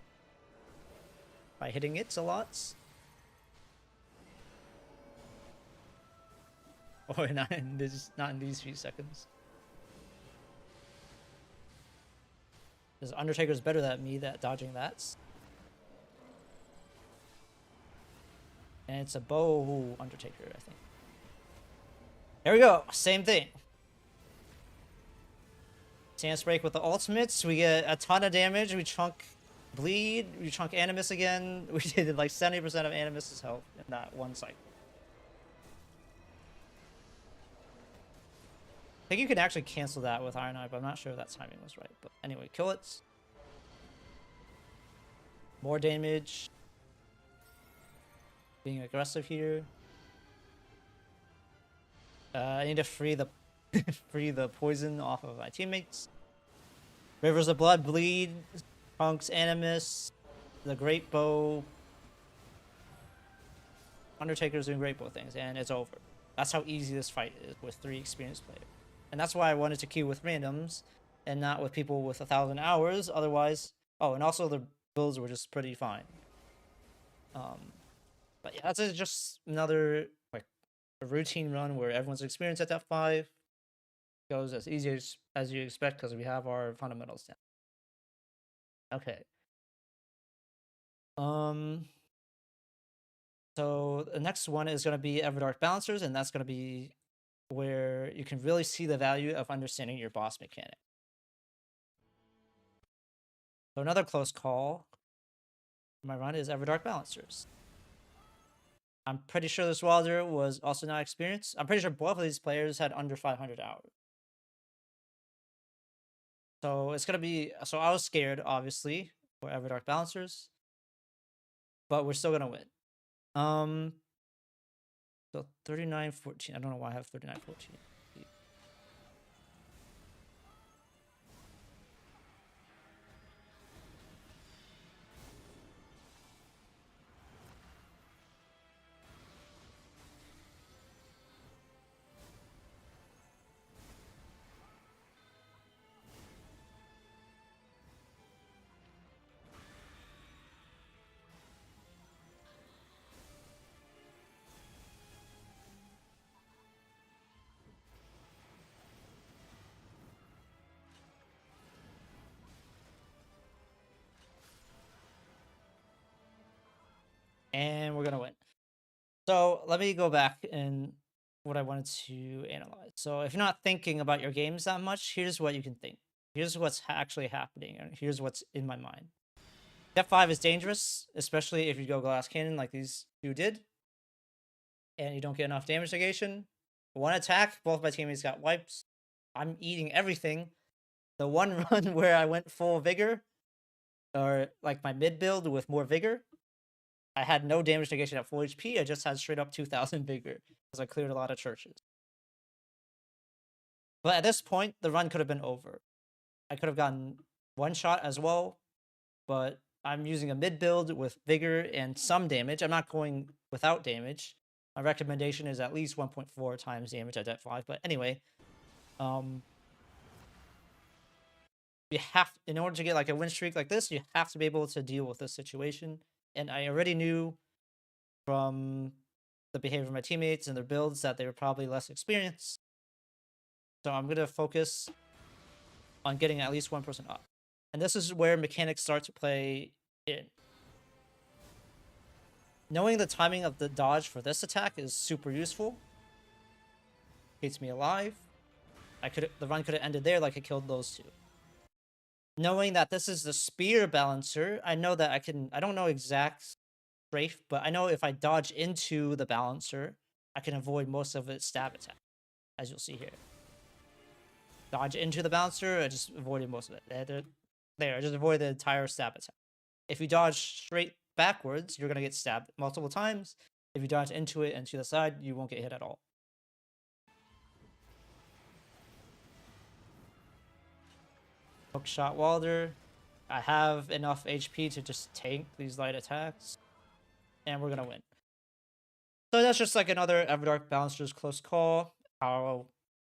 A: By hitting it a lot. Or not in these few seconds. Because Undertaker's better than me at dodging that. And it's a bow Undertaker, I think. There we go. Same thing. Stance break with the ultimates. We get a ton of damage. We chunk Bleed. We chunk Animus again. We did like 70% of Animus's health in that 1 cycle. think you can actually cancel that with Iron Eye, but I'm not sure if that timing was right. But anyway, kill it. More damage. Being aggressive here. I need to free the free the poison off of my teammates. Rivers of Blood, Bleed, Trunks, Animus, the Great Bow. Undertaker's doing Great Bow things, and it's over. That's how easy this fight is with 3 experienced players. And that's why I wanted to queue with randoms and not with people with 1,000 hours. Otherwise, oh, and also the builds were just pretty fine. But yeah, that's just another like a routine run where everyone's experienced at that 5. Goes as easy as you expect because we have our fundamentals down. Okay. So the next one is going to be Everdark Balancers, and that's going to be where you can really see the value of understanding your boss mechanic. So another close call for my run is Everdark Balancers. I'm pretty sure this Wylder was also not experienced. I'm pretty sure both of these players had under 500 hours. So it's going to be... So I was scared, obviously, for Everdark Balancers. But we're still going to win. So 39-14. I don't know why I have 39-14. And we're going to win. So let me go back and what I wanted to analyze. So if you're not thinking about your games that much, here's what you can think. Here's what's actually happening, and here's what's in my mind. Step 5 is dangerous, especially if you go Glass Cannon like these two did, and you don't get enough damage negation. One attack, both my teammates got wipes. I'm eating everything. The one run where I went full Vigor, or like my mid build with more Vigor, I had no damage negation at full HP. I just had straight up 2,000 Vigor because I cleared a lot of churches. But at this point, the run could have been over. I could have gotten one shot as well, but I'm using a mid build with Vigor and some damage. I'm not going without damage. My recommendation is at least 1.4 times damage at depth 5. But anyway, you have, in order to get like a win streak like this, you have to be able to deal with this situation. And I already knew from the behavior of my teammates and their builds that they were probably less experienced. So I'm going to focus on getting at least one person up. And this is where mechanics start to play in. Knowing the timing of the dodge for this attack is super useful. Keeps me alive. The run could have ended there like I killed those two. Knowing that this is the spear balancer, I know that I don't know exact strafe, but I know if I dodge into the balancer, I can avoid most of its stab attack, as you'll see here. Dodge into the balancer, I just avoided most of it. There, I just avoid the entire stab attack. If you dodge straight backwards, you're going to get stabbed multiple times. If you dodge into it and to the side, you won't get hit at all. Hookshot Wylder. I have enough HP to just tank these light attacks. And we're going to win. So that's just like another Everdark Balancer's close call. How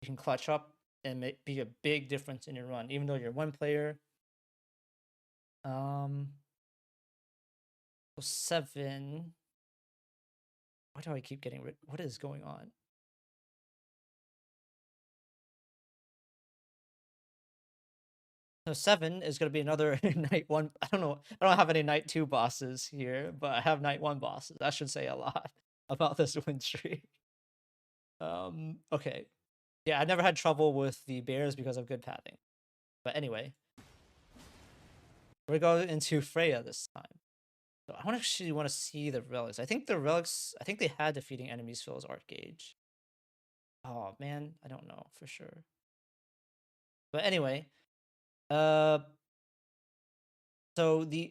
A: you can clutch up and be a big difference in your run, even though you're one player. 7. Why do I keep getting rid? What is going on? So 7 is going to be another night 1. I don't know. I don't have any night 2 bosses here, but I have night 1 bosses. That should say a lot about this win streak. Okay. Yeah, I never had trouble with the bears because of good pathing. But anyway, we're going into Freya this time. So I actually want to see the relics. I think the relics, I think they had defeating enemies fill as art gauge. Oh man, I don't know for sure. But anyway, so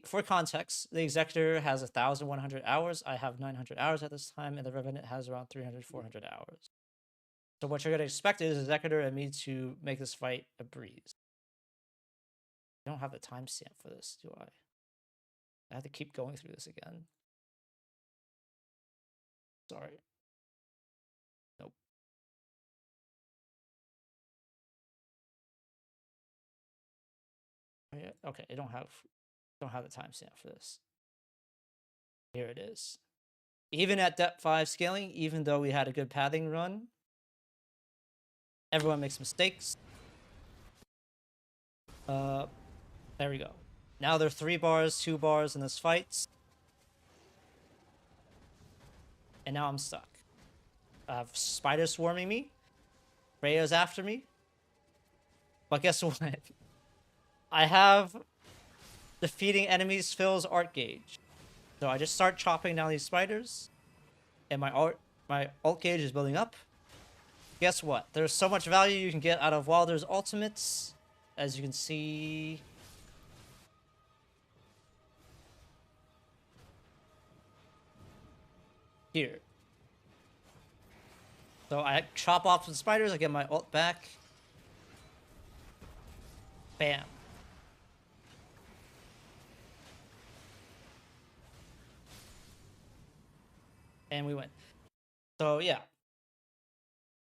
A: for context, the Executor has 1,100 hours. I have 900 hours at this time, and the Revenant has around 300, 400 hours. So what you're going to expect is Executor and me to make this fight a breeze. I don't have the timestamp for this, do I? I have to keep going through this again. Sorry. Nope. Okay, I don't have the timestamp for this. Here it is. Even at depth 5 scaling, even though we had a good pathing run, everyone makes mistakes. There we go. Now there are 3 bars, 2 bars in this fight. And now I'm stuck. I have spiders swarming me. Freya's after me. But guess what? I have defeating enemies fills art gauge. So I just start chopping down these spiders. And my ult gauge is building up. Guess what? There's so much value you can get out of Wylder's ultimates. As you can see... here. So I chop off some spiders, I get my ult back. Bam. And we win. So yeah.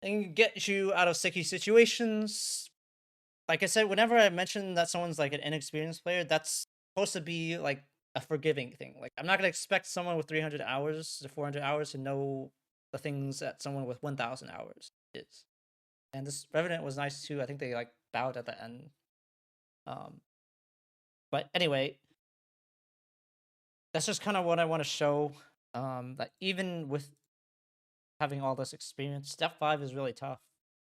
A: And get you out of sticky situations. Like I said, whenever I mention that someone's like an inexperienced player, that's supposed to be like a forgiving thing. Like I'm not gonna expect someone with 300 hours to 400 hours to know the things that someone with 1,000 hours is. And this Revenant was nice too. I think they like bowed at the end. But anyway, that's just kind of what I want to show. That even with having all this experience, step 5 is really tough,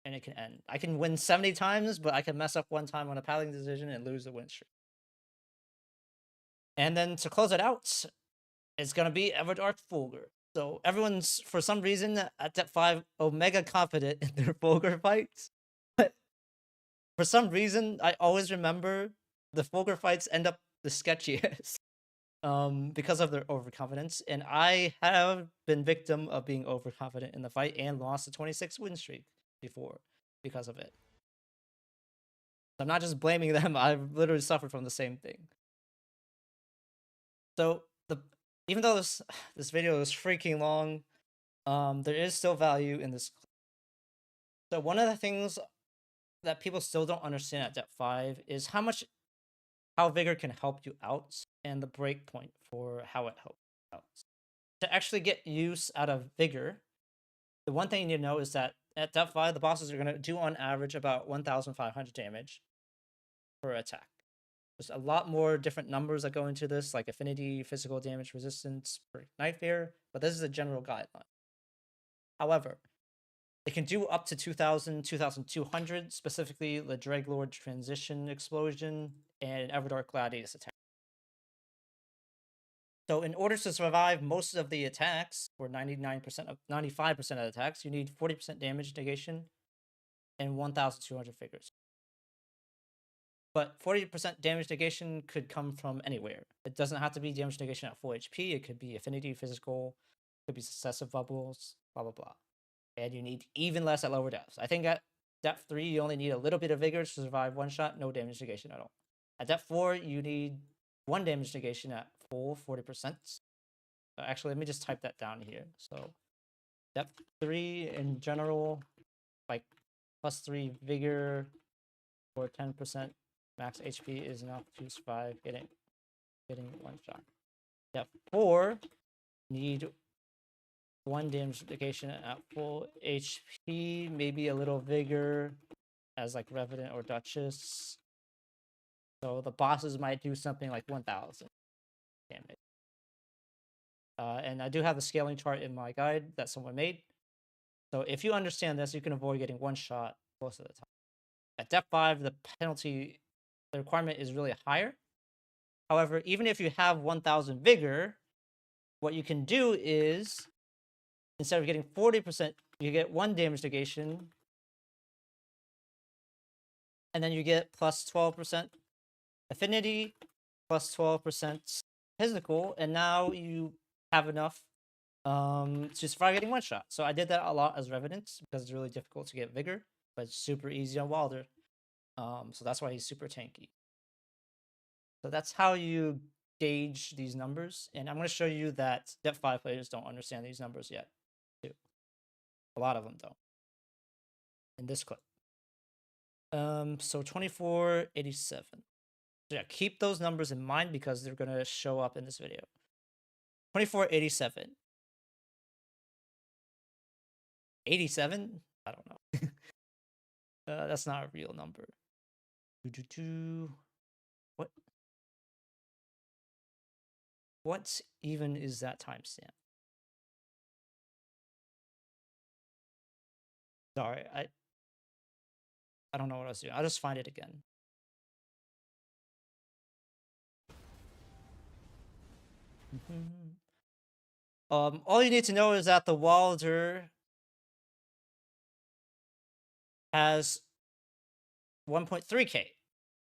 A: and it can end. I can win 70 times, but I can mess up one time on a pathing decision and lose the win streak. And then to close it out, it's gonna be Everdark Fulghor. So everyone's, for some reason, at Step 5, Omega confident in their Fulghor fights. But for some reason, I always remember the Fulghor fights end up the sketchiest. Because of their overconfidence, and I have been victim of being overconfident in the fight and lost a 26 win streak before because of it. I'm not just blaming them, I've literally suffered from the same thing. So even though this video is freaking long, there is still value in this. So one of the things that people still don't understand at depth 5 is how Vigor can help you out, and the breakpoint for how it helps you out. To actually get use out of Vigor, the one thing you need to know is that at depth 5, the bosses are going to do on average about 1,500 damage per attack. There's a lot more different numbers that go into this, like affinity, physical damage resistance for Nightfarer, but this is a general guideline. However, it can do up to 2,000, 2,200, specifically the Dreadlord Transition Explosion and Everdark Gladius attack. So in order to survive most of the attacks, or 95% of the attacks, you need 40% damage negation and 1,200 figures. But 40% damage negation could come from anywhere. It doesn't have to be damage negation at full HP. It could be affinity, physical, it could be successive bubbles, blah, blah, blah. And you need even less at lower depths. I think at depth 3, you only need a little bit of Vigor to survive one shot, no damage negation at all. At depth 4, you need 1 damage negation at full 40%. Actually, let me just type that down here. So depth 3 in general, like +3 Vigor or 10% max HP is enough to survive getting one shot. Depth 4, need 1 damage negation at full HP, maybe a little Vigor as like Revenant or Duchess. So the bosses might do something like 1,000 damage. And I do have the scaling chart in my guide that someone made. So if you understand this, you can avoid getting one shot most of the time. At depth 5, the requirement is really higher. However, even if you have 1,000 Vigor, what you can do is, instead of getting 40%, you get 1 damage negation and then you get plus 12% affinity, plus 12% physical, and now you have enough to survive getting one shot. So I did that a lot as Revenant because it's really difficult to get Vigor, but it's super easy on Wylder. So that's why he's super tanky. So that's how you gauge these numbers, and I'm going to show you that Depth 5 players don't understand these numbers yet, too. A lot of them don't. In this clip. So 2487. So yeah, keep those numbers in mind because they're going to show up in this video. 2487. 87? I don't know. That's not a real number. What? What even is that timestamp? Sorry, I don't know what I was doing. I'll just find it again. All you need to know is that the Wylder has 1.3k,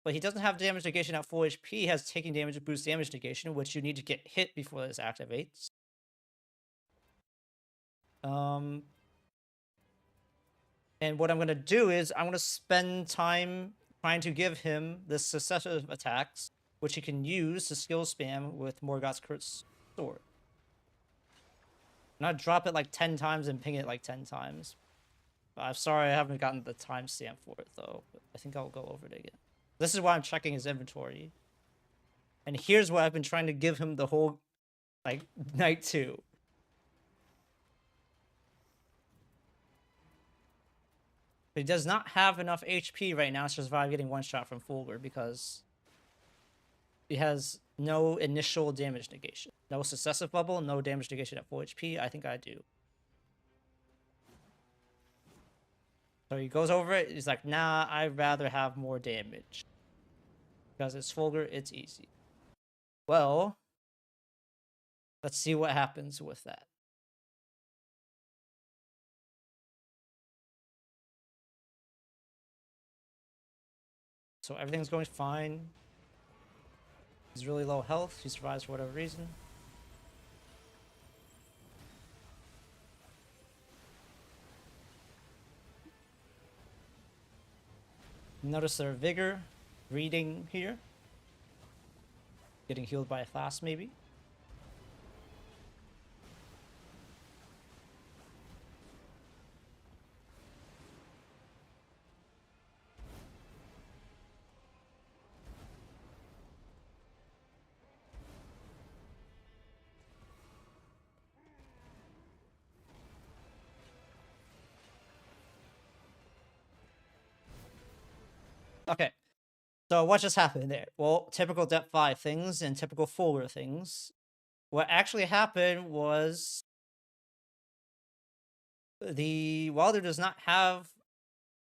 A: but he doesn't have damage negation at full HP. He has taking damage boost damage negation, which you need to get hit before this activates. And what I'm going to do is I'm going to spend time trying to give him the successive attacks, which he can use to skill spam with Morgoth's Cursed Sword. Not drop it like 10 times and ping it like 10 times. I'm sorry I haven't gotten the timestamp for it, though. But I think I'll go over it again. This is why I'm checking his inventory. And here's what I've been trying to give him the whole, like, night 2. But he does not have enough HP right now to survive getting one shot from Fulghor because he has no initial damage negation. No successive bubble, no damage negation at full HP. I think I do. So he goes over it. He's like, nah, I'd rather have more damage. Because it's Fulghor, it's easy. Well, let's see what happens with that. So everything's going fine. He's really low health. He survives for whatever reason. Notice their Vigor reading here. Getting healed by a flask, maybe. Okay, so what just happened there? Well, typical Depth 5 things and typical Fulghor things. What actually happened was the Wylder does not have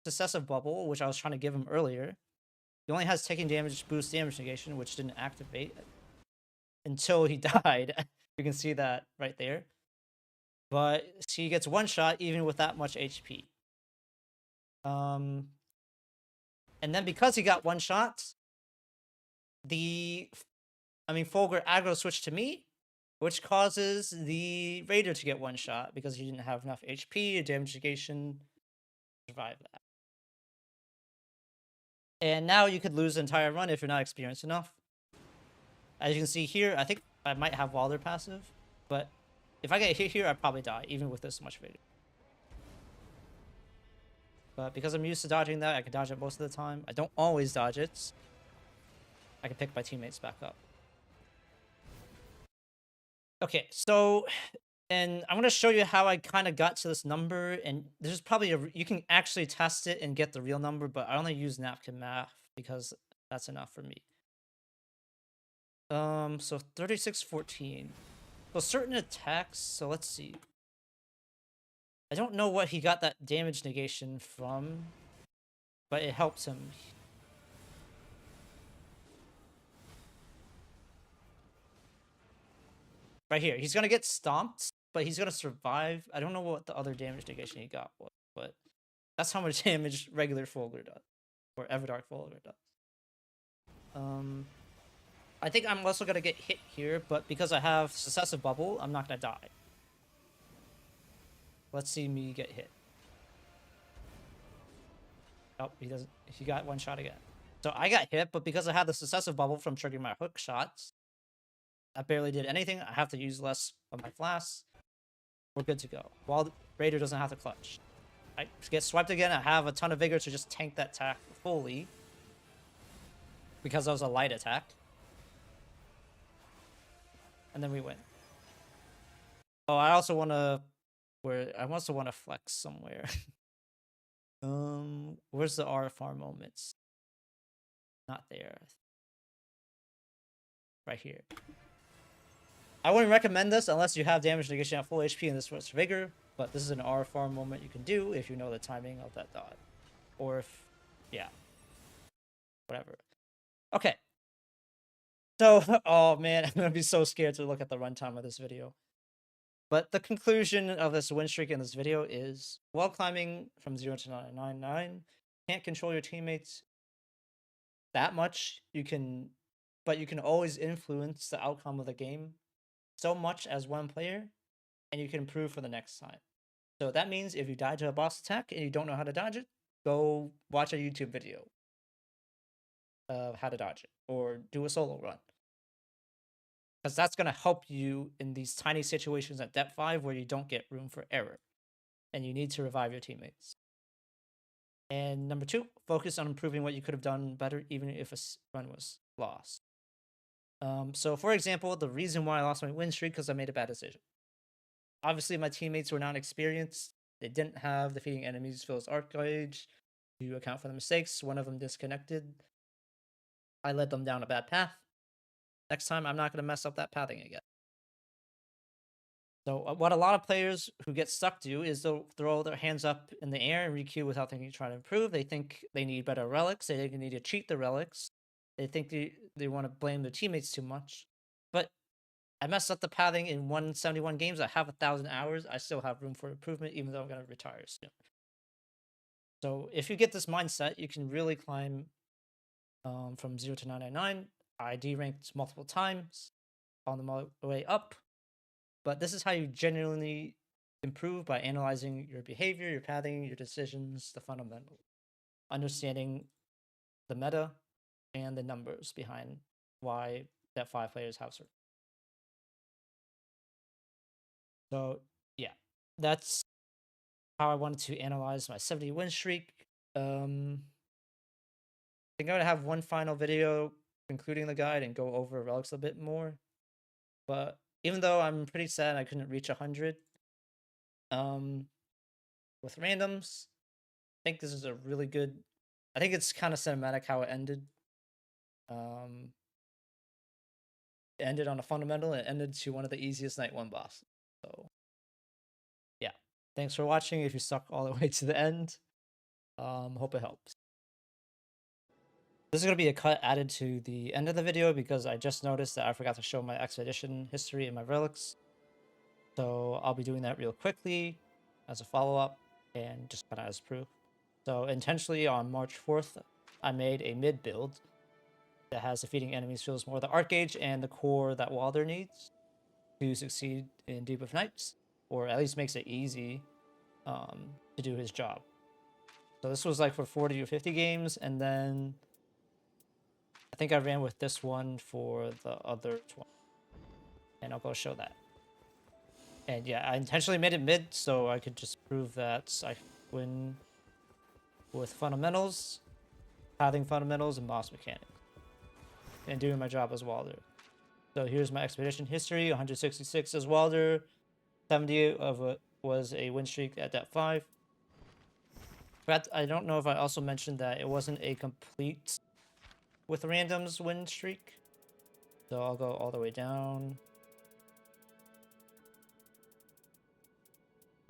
A: successive bubble, which I was trying to give him earlier. He only has taking damage boost damage negation, which didn't activate until he died. You can see that right there. But he gets one shot even with that much HP. And then because he got one shot, Fulghor aggro switched to me, which causes the Raider to get one shot because he didn't have enough HP or damage negation to survive that. And now you could lose the entire run if you're not experienced enough. As you can see here, I think I might have Wylder passive, but if I get hit here, I'd probably die, even with this much Vigor. But because I'm used to dodging that, I can dodge it most of the time. I don't always dodge it. I can pick my teammates back up. Okay, so, and I'm going to show you how I kind of got to this number, and there's probably you can actually test it and get the real number, but I only use napkin math because that's enough for me. So 3614. So certain attacks, so let's see. I don't know what he got that damage negation from, but it helps him. Right here, he's gonna get stomped, but he's gonna survive. I don't know what the other damage negation he got was, but that's how much damage regular Fulghor does. or Everdark Wylder does. I think I'm also gonna get hit here, but because I have Successive Bubble, I'm not gonna die. Let's see me get hit. Oh, he doesn't. He got one shot again. So I got hit, but because I had the Successive Bubble from triggering my hook shots, I barely did anything. I have to use less of my flasks. We're good to go. While Raider doesn't have to clutch. I get swiped again. I have a ton of Vigor to just tank that attack fully. Because that was a light attack. And then we win. Oh, I also want to... I also want to flex somewhere. Where's the RFR moments? Not there. Right here. I wouldn't recommend this unless you have Damage Negation at full HP and this was Vigor, but this is an RFR moment you can do if you know the timing of that dot. Or if, yeah. Whatever. Okay. So, oh man, I'm gonna be so scared to look at the runtime of this video. But the conclusion of this win streak in this video is, while climbing from 0 to 999, can't control your teammates that much. But you can always influence the outcome of the game so much as one player, and you can improve for the next time. So that means if you die to a boss attack and you don't know how to dodge it, go watch a YouTube video of how to dodge it, or do a solo run. Because that's going to help you in these tiny situations at depth 5 where you don't get room for error, and you need to revive your teammates. And number 2, focus on improving what you could have done better even if a run was lost. So for example, the reason why I lost my win streak because I made a bad decision. Obviously, my teammates were not experienced. They didn't have defeating enemies Phil's Archgauge to account for the mistakes. One of them disconnected. I led them down a bad path. Next time, I'm not going to mess up that pathing again. So what a lot of players who get stuck do is they'll throw their hands up in the air and requeue without thinking to try to improve. They think they need better relics. They think they need to cheat the relics. They think they want to blame their teammates too much. But I messed up the pathing in 171 games. I have 1,000 hours. I still have room for improvement, even though I'm going to retire soon. So if you get this mindset, you can really climb from 0 to 999. I D-ranked multiple times on the way up. But this is how you genuinely improve, by analyzing your behavior, your pathing, your decisions, the fundamentals. Understanding the meta and the numbers behind why that 5 players have certain. So yeah, that's how I wanted to analyze my 70 win streak. I think I'm gonna have one final video concluding the guide and go over relics a bit more. But even though I'm pretty sad I couldn't reach 100, with randoms, I think this is a really good. I think it's kind of cinematic how it ended. It ended on a fundamental, and it ended to one of the easiest night 1 bosses. So yeah, thanks for watching. If you stuck all the way to the end, hope it helps. This is going to be a cut added to the end of the video because I just noticed that I forgot to show my expedition history and my relics. So I'll be doing that real quickly as a follow-up and just kind of as proof. So intentionally on March 4th, I made a mid build that has defeating enemies feels more the Archgauge and the core that Wylder needs to succeed in Deep of Nights, or at least makes it easy to do his job. So this was like for 40 or 50 games, and then I think I ran with this one for the other 20. And I'll go show that. And yeah, I intentionally made it mid so I could just prove that I win with fundamentals, pathing fundamentals, and boss mechanics. And doing my job as Wylder. So here's my expedition history. 166 as Wylder. 70 of it was a win streak at depth 5. But I don't know if I also mentioned that it wasn't a complete with randoms win streak. So I'll go all the way down.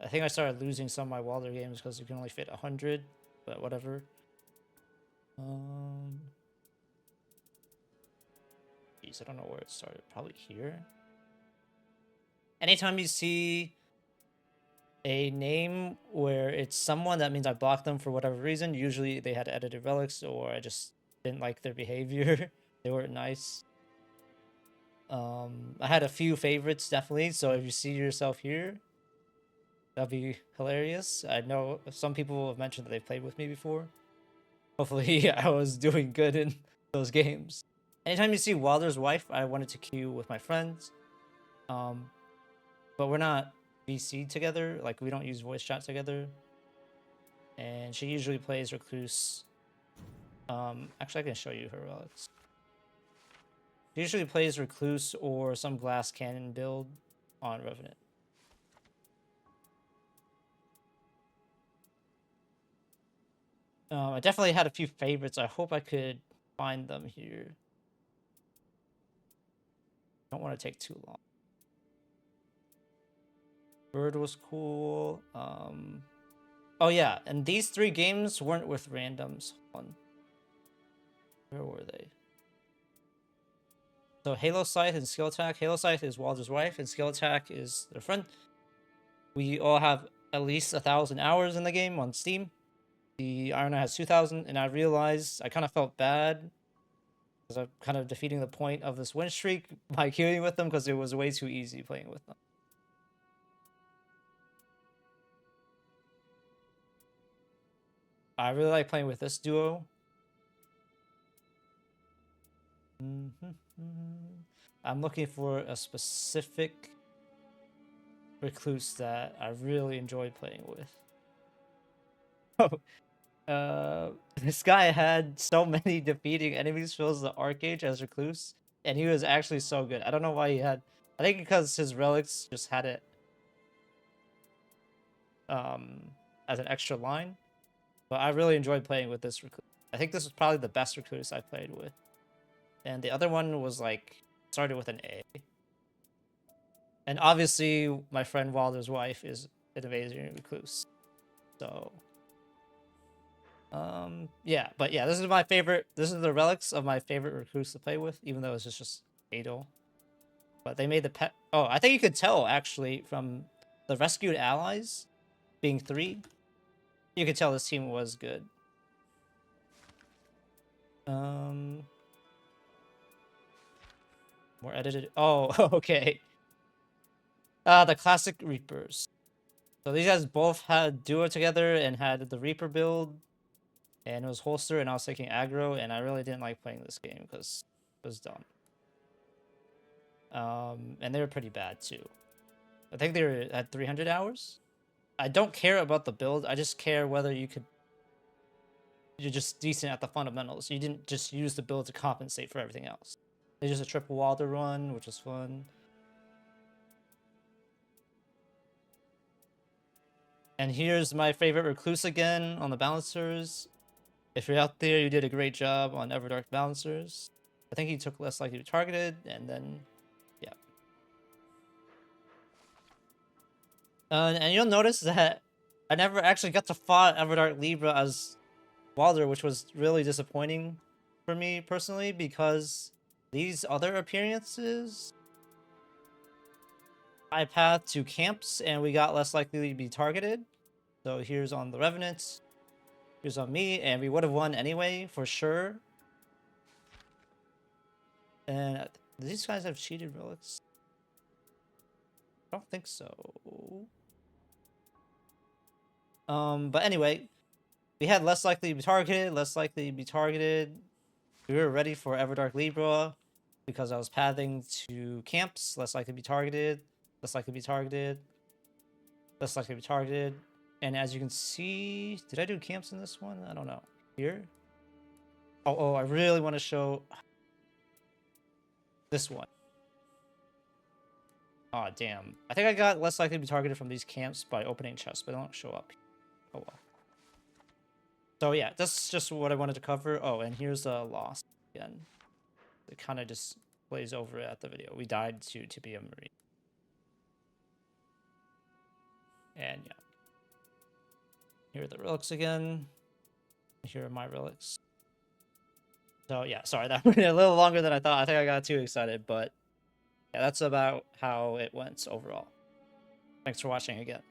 A: I think I started losing some of my Wylder games because you can only fit 100, but whatever. Geez, I don't know where it started. Probably here. Anytime you see a name where it's someone, that means I blocked them for whatever reason. Usually they had edited relics, or I just didn't like their behavior. They weren't nice. I had a few favorites, definitely. So if you see yourself here, that'd be hilarious. I know some people have mentioned that they've played with me before. Hopefully I was doing good in those games. Anytime you see Wylder's wife, I wanted to queue with my friends. But we're not VC together. Like, we don't use voice chat together. And she usually plays Recluse. Actually, I can show you her relics. She usually plays Recluse or some glass cannon build on Revenant. I definitely had a few favorites. I hope I could find them here. Don't want to take too long. Bird was cool. Oh yeah, and these 3 games weren't with randoms. Where were they? So Halo Scythe and Skill Attack. Halo Scythe is Wylder's wife, and Skill Attack is their friend. We all have at least 1,000 hours in the game on Steam. The Iron Knight has 2,000, and I realized I kind of felt bad because I'm kind of defeating the point of this win streak by queuing with them, because it was way too easy playing with them. I really like playing with this duo. I'm looking for a specific Recluse that I really enjoy playing with. This guy had so many defeating enemies fills the Archage as Recluse, and he was actually so good. I don't know why he had. I think because his relics just had it as an extra line. But I really enjoyed playing with this Recluse. I think this was probably the best Recluse I played with. And the other one was like started with an A. And obviously my friend Wylder's wife is an amazing Recluse. So yeah, but yeah, this is my favorite. This is the relics of my favorite Recluse to play with, even though it's just Adol. But they made the pet. Oh, I think you could tell actually from the rescued allies being 3. You could tell this team was good. More edited. Oh, okay. The classic Reapers. So these guys both had duo together and had the Reaper build, and it was holster, and I was taking aggro, and I really didn't like playing this game because it was dumb. And they were pretty bad too. I think they were at 300 hours. I don't care about the build. I just care whether you're just decent at the fundamentals. You didn't just use the build to compensate for everything else. They just a triple Wylder run, which was fun. And here's my favorite Recluse again on the balancers. If you're out there, you did a great job on Everdark balancers. I think he took less likely to be targeted, and then, yeah. And you'll notice that I never actually got to fight Everdark Libra as Wylder, which was really disappointing for me personally, because these other appearances, I path to camps and we got less likely to be targeted. So here's on the Revenant, here's on me, and we would have won anyway for sure. And do these guys have cheated relics? I don't think so. But anyway, we had less likely to be targeted, less likely to be targeted. We were ready for Everdark Libra because I was pathing to camps, less likely to be targeted, less likely to be targeted, less likely to be targeted. And as you can see, did I do camps in this one? I don't know. Here? Oh, I really want to show this one. Oh, damn. I think I got less likely to be targeted from these camps by opening chests, but they don't show up. Oh, well. So, yeah, that's just what I wanted to cover. Oh, and here's a loss again. It kind of just plays over at the video. We died to be a Marine. And, yeah. Here are the relics again. Here are my relics. So, yeah, sorry, that went a little longer than I thought. I think I got too excited, but yeah, that's about how it went overall. Thanks for watching again.